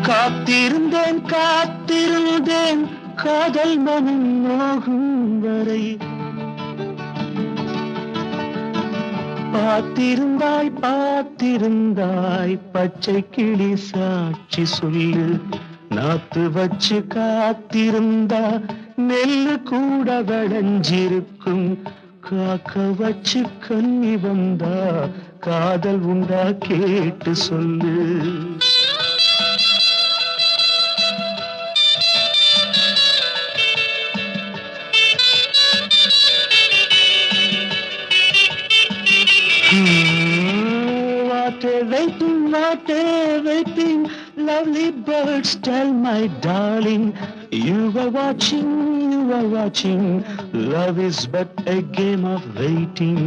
காத்திருந்தேன் காத்திருந்தேன் காதல் மனம் நோகும் வரை. பார்த்திருந்தாய் பார்த்திருந்தாய் பச்சை கிளி சாட்சி சொல்லு. நாத்து வச்சு காத்திருந்தா நெல்லு கூட விளைஞ்சிருக்கும். காக்க வச்சு கன்னி வந்தா காதல் உண்டா கேட்டு சொல்லு. What a waiting, lovely birds tell my darling. You are watching, love is but a game of waiting.